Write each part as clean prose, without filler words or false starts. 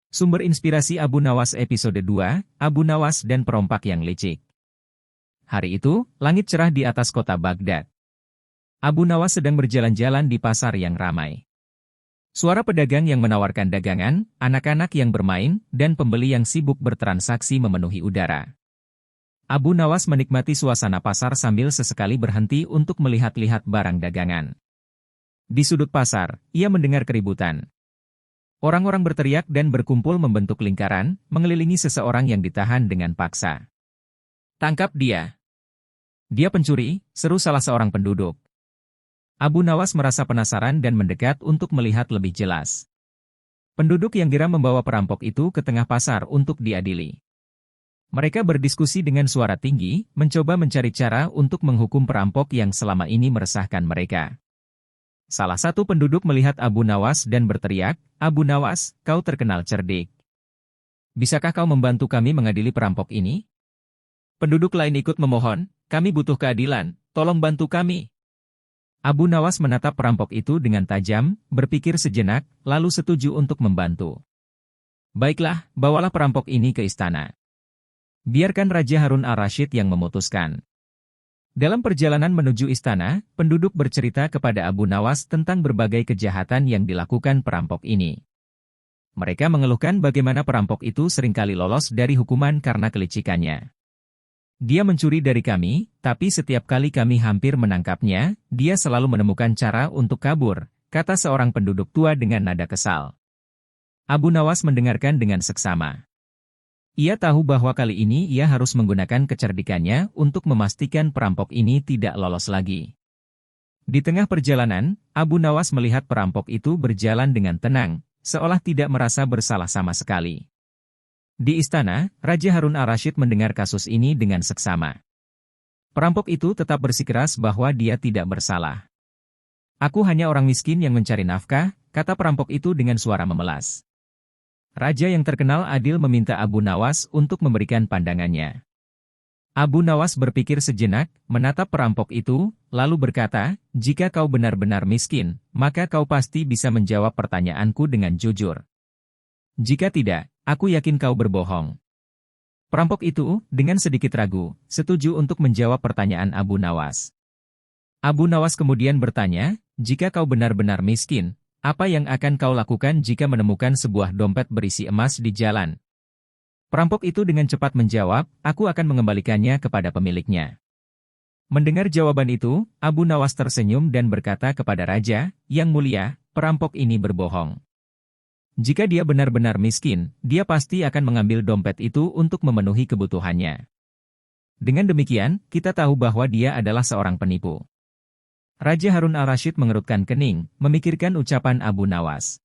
Sumber inspirasi Abu Nawas episode 2, Abu Nawas dan perompak yang licik. Hari itu, langit cerah di atas kota Baghdad. Abu Nawas sedang berjalan-jalan di pasar yang ramai. Suara pedagang yang menawarkan dagangan, anak-anak yang bermain, dan pembeli yang sibuk bertransaksi memenuhi udara. Abu Nawas menikmati suasana pasar sambil sesekali berhenti untuk melihat-lihat barang dagangan. Di sudut pasar, ia mendengar keributan. Orang-orang berteriak dan berkumpul membentuk lingkaran, mengelilingi seseorang yang ditahan dengan paksa. "Tangkap dia! Dia pencuri," seru salah seorang penduduk. Abu Nawas merasa penasaran dan mendekat untuk melihat lebih jelas. Penduduk yang geram membawa perampok itu ke tengah pasar untuk diadili. Mereka berdiskusi dengan suara tinggi, mencoba mencari cara untuk menghukum perampok yang selama ini meresahkan mereka. Salah satu penduduk melihat Abu Nawas dan berteriak, "Abu Nawas, kau terkenal cerdik. Bisakah kau membantu kami mengadili perampok ini?" Penduduk lain ikut memohon, "Kami butuh keadilan, tolong bantu kami." Abu Nawas menatap perampok itu dengan tajam, berpikir sejenak, lalu setuju untuk membantu. "Baiklah, bawalah perampok ini ke istana. Biarkan Raja Harun al-Rashid yang memutuskan." Dalam perjalanan menuju istana, penduduk bercerita kepada Abu Nawas tentang berbagai kejahatan yang dilakukan perampok ini. Mereka mengeluhkan bagaimana perampok itu seringkali lolos dari hukuman karena kelicikannya. "Dia mencuri dari kami, tapi setiap kali kami hampir menangkapnya, dia selalu menemukan cara untuk kabur," kata seorang penduduk tua dengan nada kesal. Abu Nawas mendengarkan dengan seksama. Ia tahu bahwa kali ini ia harus menggunakan kecerdikannya untuk memastikan perampok ini tidak lolos lagi. Di tengah perjalanan, Abu Nawas melihat perampok itu berjalan dengan tenang, seolah tidak merasa bersalah sama sekali. Di istana, Raja Harun al-Rashid mendengar kasus ini dengan seksama. Perampok itu tetap bersikeras bahwa dia tidak bersalah. "Aku hanya orang miskin yang mencari nafkah," kata perampok itu dengan suara memelas. Raja yang terkenal adil meminta Abu Nawas untuk memberikan pandangannya. Abu Nawas berpikir sejenak, menatap perampok itu, lalu berkata, "Jika kau benar-benar miskin, maka kau pasti bisa menjawab pertanyaanku dengan jujur. Jika tidak, aku yakin kau berbohong." Perampok itu, dengan sedikit ragu, setuju untuk menjawab pertanyaan Abu Nawas. Abu Nawas kemudian bertanya, "Jika kau benar-benar miskin, apa yang akan kau lakukan jika menemukan sebuah dompet berisi emas di jalan?" Perampok itu dengan cepat menjawab, "Aku akan mengembalikannya kepada pemiliknya." Mendengar jawaban itu, Abu Nawas tersenyum dan berkata kepada raja, "Yang mulia, perampok ini berbohong. Jika dia benar-benar miskin, dia pasti akan mengambil dompet itu untuk memenuhi kebutuhannya. Dengan demikian, kita tahu bahwa dia adalah seorang penipu." Raja Harun al-Rashid mengerutkan kening, memikirkan ucapan Abu Nawas.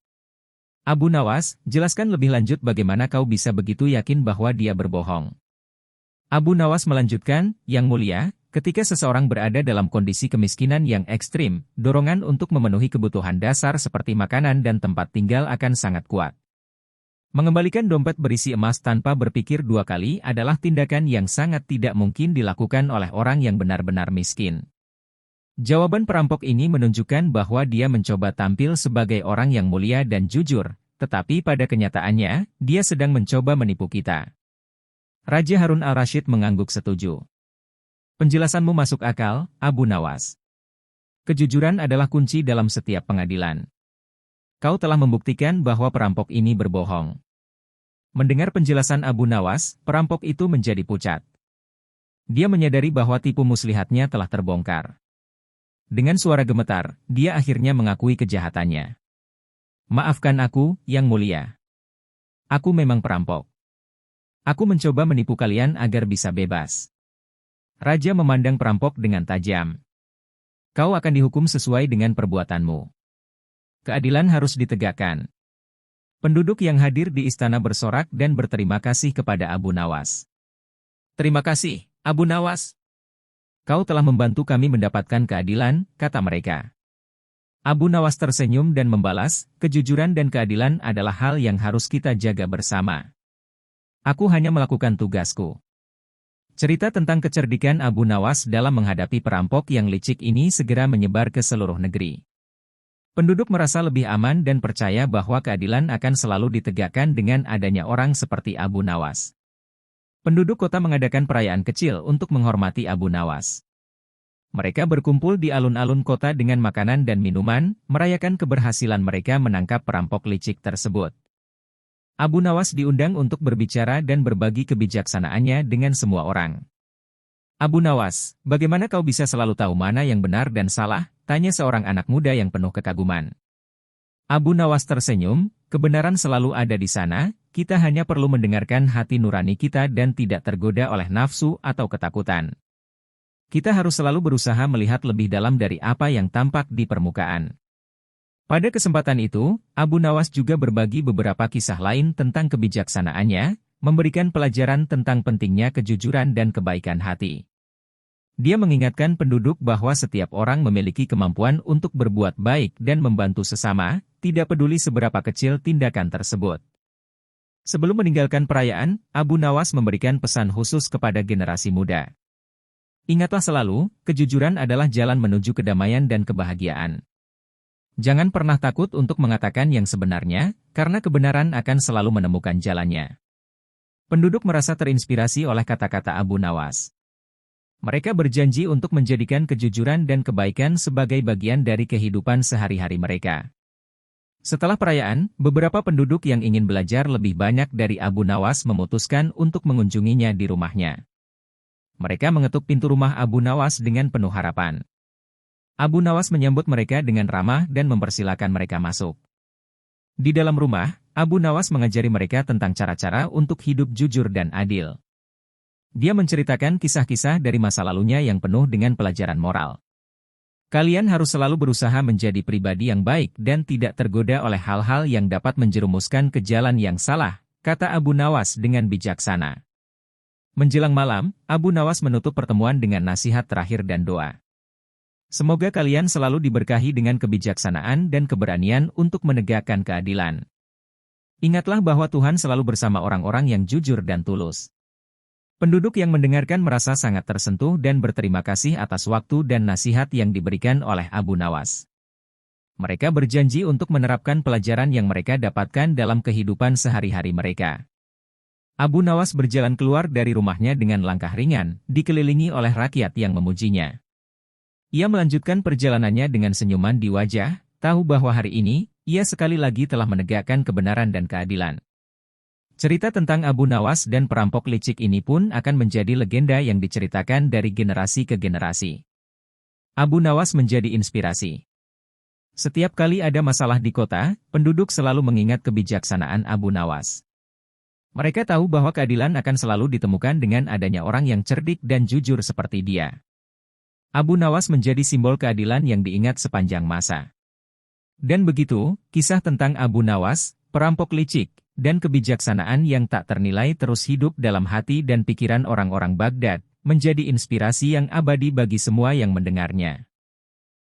"Abu Nawas, jelaskan lebih lanjut bagaimana kau bisa begitu yakin bahwa dia berbohong." Abu Nawas melanjutkan, "Yang mulia, ketika seseorang berada dalam kondisi kemiskinan yang ekstrim, dorongan untuk memenuhi kebutuhan dasar seperti makanan dan tempat tinggal akan sangat kuat. Mengembalikan dompet berisi emas tanpa berpikir dua kali adalah tindakan yang sangat tidak mungkin dilakukan oleh orang yang benar-benar miskin." Jawaban perampok ini menunjukkan bahwa dia mencoba tampil sebagai orang yang mulia dan jujur, tetapi pada kenyataannya, dia sedang mencoba menipu kita. Raja Harun al-Rashid mengangguk setuju. "Penjelasanmu masuk akal, Abu Nawas. Kejujuran adalah kunci dalam setiap pengadilan. Kau telah membuktikan bahwa perampok ini berbohong." Mendengar penjelasan Abu Nawas, perampok itu menjadi pucat. Dia menyadari bahwa tipu muslihatnya telah terbongkar. Dengan suara gemetar, dia akhirnya mengakui kejahatannya. "Maafkan aku, Yang Mulia. Aku memang perampok. Aku mencoba menipu kalian agar bisa bebas." Raja memandang perampok dengan tajam. "Kau akan dihukum sesuai dengan perbuatanmu. Keadilan harus ditegakkan." Penduduk yang hadir di istana bersorak dan berterima kasih kepada Abu Nawas. "Terima kasih, Abu Nawas. Kau telah membantu kami mendapatkan keadilan," kata mereka. Abu Nawas tersenyum dan membalas, "Kejujuran dan keadilan adalah hal yang harus kita jaga bersama. Aku hanya melakukan tugasku." Cerita tentang kecerdikan Abu Nawas dalam menghadapi perampok yang licik ini segera menyebar ke seluruh negeri. Penduduk merasa lebih aman dan percaya bahwa keadilan akan selalu ditegakkan dengan adanya orang seperti Abu Nawas. Penduduk kota mengadakan perayaan kecil untuk menghormati Abu Nawas. Mereka berkumpul di alun-alun kota dengan makanan dan minuman, merayakan keberhasilan mereka menangkap perampok licik tersebut. Abu Nawas diundang untuk berbicara dan berbagi kebijaksanaannya dengan semua orang. Abu Nawas, bagaimana kau bisa selalu tahu mana yang benar dan salah? Tanya seorang anak muda yang penuh kekaguman. Abu Nawas tersenyum, kebenaran selalu ada di sana, kita hanya perlu mendengarkan hati nurani kita dan tidak tergoda oleh nafsu atau ketakutan. Kita harus selalu berusaha melihat lebih dalam dari apa yang tampak di permukaan. Pada kesempatan itu, Abu Nawas juga berbagi beberapa kisah lain tentang kebijaksanaannya, memberikan pelajaran tentang pentingnya kejujuran dan kebaikan hati. Dia mengingatkan penduduk bahwa setiap orang memiliki kemampuan untuk berbuat baik dan membantu sesama, tidak peduli seberapa kecil tindakan tersebut. Sebelum meninggalkan perayaan, Abu Nawas memberikan pesan khusus kepada generasi muda. Ingatlah selalu, kejujuran adalah jalan menuju kedamaian dan kebahagiaan. Jangan pernah takut untuk mengatakan yang sebenarnya, karena kebenaran akan selalu menemukan jalannya. Penduduk merasa terinspirasi oleh kata-kata Abu Nawas. Mereka berjanji untuk menjadikan kejujuran dan kebaikan sebagai bagian dari kehidupan sehari-hari mereka. Setelah perayaan, beberapa penduduk yang ingin belajar lebih banyak dari Abu Nawas memutuskan untuk mengunjunginya di rumahnya. Mereka mengetuk pintu rumah Abu Nawas dengan penuh harapan. Abu Nawas menyambut mereka dengan ramah dan mempersilakan mereka masuk. Di dalam rumah, Abu Nawas mengajari mereka tentang cara-cara untuk hidup jujur dan adil. Dia menceritakan kisah-kisah dari masa lalunya yang penuh dengan pelajaran moral. Kalian harus selalu berusaha menjadi pribadi yang baik dan tidak tergoda oleh hal-hal yang dapat menjerumuskan ke jalan yang salah, kata Abu Nawas dengan bijaksana. Menjelang malam, Abu Nawas menutup pertemuan dengan nasihat terakhir dan doa. Semoga kalian selalu diberkahi dengan kebijaksanaan dan keberanian untuk menegakkan keadilan. Ingatlah bahwa Tuhan selalu bersama orang-orang yang jujur dan tulus. Penduduk yang mendengarkan merasa sangat tersentuh dan berterima kasih atas waktu dan nasihat yang diberikan oleh Abu Nawas. Mereka berjanji untuk menerapkan pelajaran yang mereka dapatkan dalam kehidupan sehari-hari mereka. Abu Nawas berjalan keluar dari rumahnya dengan langkah ringan, dikelilingi oleh rakyat yang memujinya. Ia melanjutkan perjalanannya dengan senyuman di wajah, tahu bahwa hari ini, ia sekali lagi telah menegakkan kebenaran dan keadilan. Cerita tentang Abu Nawas dan perampok licik ini pun akan menjadi legenda yang diceritakan dari generasi ke generasi. Abu Nawas menjadi inspirasi. Setiap kali ada masalah di kota, penduduk selalu mengingat kebijaksanaan Abu Nawas. Mereka tahu bahwa keadilan akan selalu ditemukan dengan adanya orang yang cerdik dan jujur seperti dia. Abu Nawas menjadi simbol keadilan yang diingat sepanjang masa. Dan begitu, kisah tentang Abu Nawas, perampok licik, dan kebijaksanaan yang tak ternilai terus hidup dalam hati dan pikiran orang-orang Baghdad, menjadi inspirasi yang abadi bagi semua yang mendengarnya.